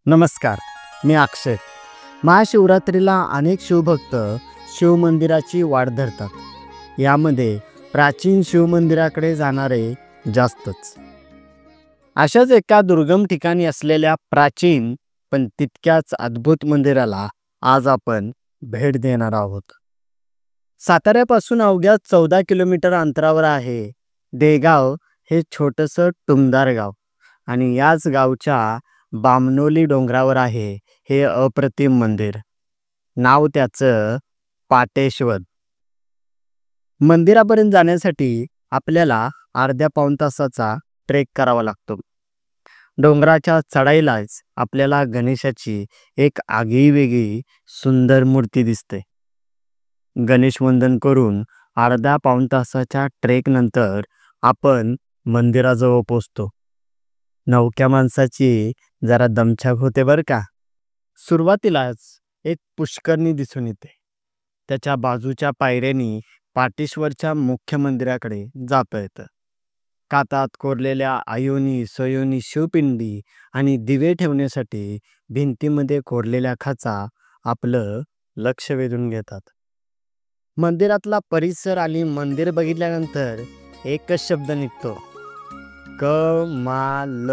नमस्कार, मी अक्षय. महाशिवरात्रीला अनेक शिवभक्त शिवमंदिराची वाट धरतात. यामध्ये प्राचीन शिवमंदिराकडे जाणारे जास्तच. अशाच एका दुर्गम ठिकाणी असलेल्या प्राचीन पण तितक्याच अद्भुत मंदिराला आज आपण भेट देणार आहोत. साताऱ्यापासून अवघ्या 14 किलोमीटर अंतरावर आहे देगाव हे छोटंसं टुमदार गाव. आणि याच गावच्या बामणोली डोंगरावर आहे हे अप्रतिम मंदिर. नाव त्याचं पाटेश्वर. मंदिरापर्यंत जाण्यासाठी आपल्याला अर्ध्या पाऊण तासाचा ट्रेक करावा लागतो. डोंगराच्या चढाईलाच आपल्याला गणेशाची एक आगळीवेगळी सुंदर मूर्ती दिसते. गणेश वंदन करून अर्ध्या पाऊण तासाच्या ट्रेक नंतर आपण मंदिराजवळ पोचतो. नवक्या माणसाची जरा दमछाक होते बरं का. सुरुवातीलाच एक पुष्करणी दिसून येते. त्याच्या बाजूच्या पायऱ्यांनी पाटेश्वरच्या मुख्य मंदिराकडे जाता येतं. कातात कोरलेल्या आयोनी सयोनी शिवपिंडी आणि दिवे ठेवण्यासाठी भिंतीमध्ये कोरलेल्या खाचा आपलं लक्ष वेधून घेतात. मंदिरातला परिसर आणि मंदिर बघितल्यानंतर एकच शब्द निघतो, कमाल.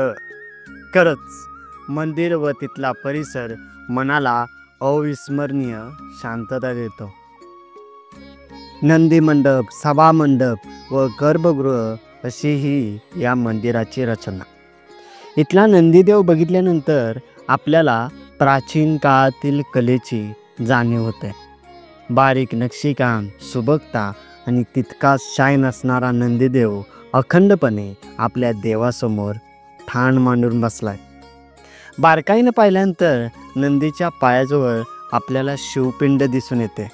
खरंच मंदिर व तिथला परिसर मनाला अविस्मरणीय शांतता देतो. नंदी मंडप, सभा मंडप व गर्भगृह अशी ही या मंदिराची रचना. इथला नंदीदेव बघितल्यानंतर आपल्याला प्राचीन काळातील कलेची जाणीव होते. बारीक नक्षीकाम, सुबकता आणि तितकाच शाईन असणारा नंदीदेव अखंडपणे आपल्या देवासमोर ठाण मांडून बसलाय. बारकाईनं पाहिल्यानंतर नंदीच्या पायाजवळ आपल्याला शिवपिंड दिसून येते.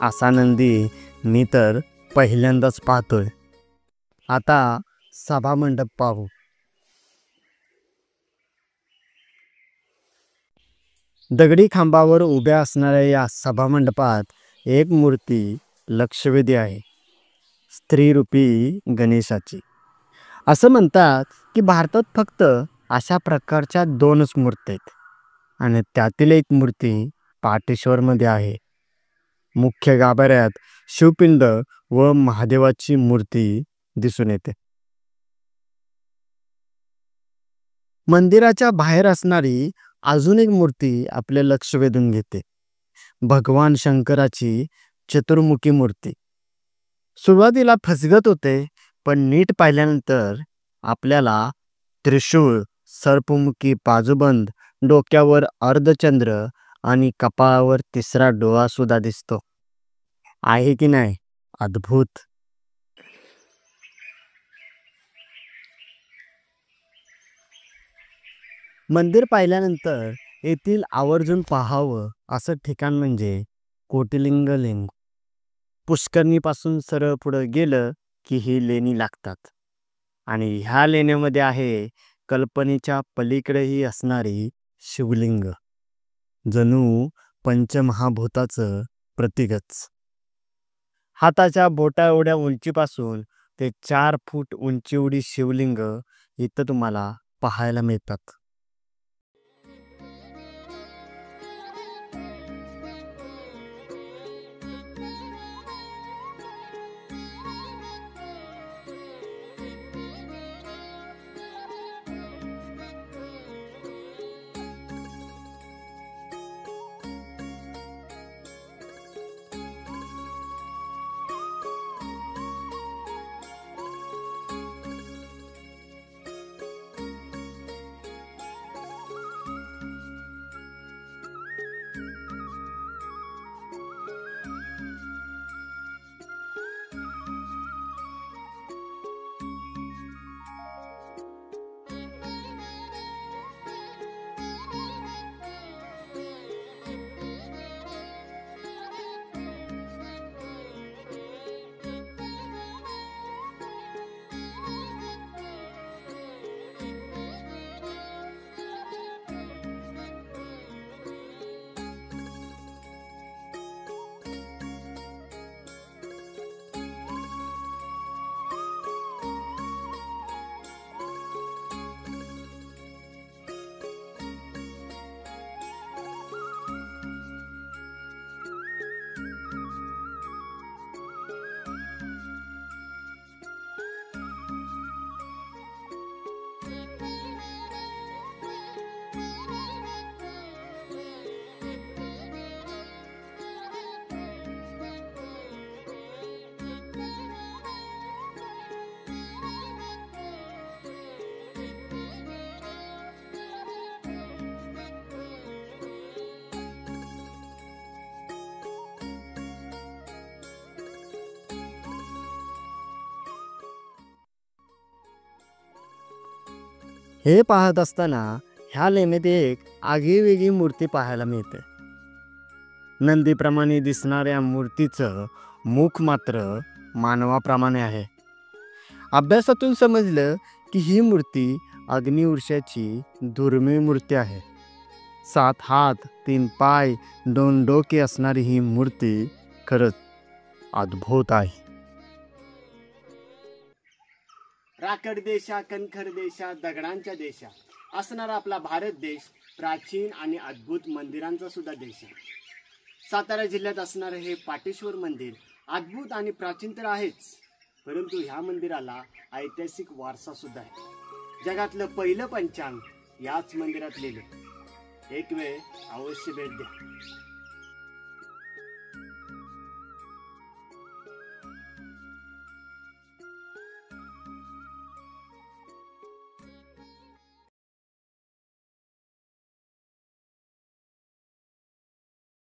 असा नंदी मी तर पहिल्यांदाच पाहतोय. आता सभामंडप पाहू. दगडी खांबावर उभ्या असणाऱ्या या सभामंडपात एक मूर्ती लक्षवेधी आहे, स्त्रीरूपी गणेशाची. असं म्हणतात की भारतात फक्त अशा प्रकारच्या 2च मूर्ती आहेत आणि त्यातील एक मूर्ती पाटेश्वरमध्ये आहे. मुख्य गाभाऱ्यात शिवपिंड व महादेवाची मूर्ती दिसून येते. मंदिराच्या बाहेर असणारी अजून एक मूर्ती आपले लक्ष वेधून घेते. भगवान शंकराची चतुर्मुखी मूर्ती. सुरुवातीला फसगत होते, पण नीट पाहिल्यानंतर आपल्याला त्रिशूळ, सर्पमुखी बाजूबंद, डोक्यावर अर्धचंद्र आणि कपाळावर 3रा डोळा सुद्धा दिसतो. आहे की नाही अद्भुत. मंदिर पाहिल्यानंतर येथील आवर्जून पाहावं असं ठिकाण म्हणजे कोटिलिंग लेणी. पुष्करणीपासून सरळ पुढे गेलं की ही लेणी लागतात आणि ह्या लेण्यामध्ये आहे कल्पनेच्या पलीकडेही असणारी शिवलिंग. जणू पंचमहाभूताचं प्रतीकच. हाताच्या बोटा एवढ्या उंचीपासून ते 4 फूट उंची एवढी शिवलिंग इथं तुम्हाला पाहायला मिळतात. हे पाहत असताना ह्या लेणीत एक आगीवेगळी मूर्ती पाहायला मिळते. नंदीप्रमाणे दिसणाऱ्या मूर्तीचं मुख मात्र मानवाप्रमाणे आहे. अभ्यासातून समजलं की ही मूर्ती अग्निउर्षाची दुर्मिळ मूर्ती आहे. 7 हात 3 पाय 2 डोके असणारी ही मूर्ती खरंच अद्भुत आहे. राकड देशा कणखर देशा दगडांच्या देशा असणारा आपला भारत देश प्राचीन आणि अद्भुत मंदिरांचा सुद्धा देश आहे. सातारा जिल्ह्यात असणारं हे पाटेश्वर मंदिर अद्भुत आणि प्राचीन तर आहेच, परंतु ह्या मंदिराला ऐतिहासिक वारसा सुद्धा आहे. जगातलं पहिलं पंचांग याच मंदिरात लिहिलं. एक वेळ अवश्य भेट द्या.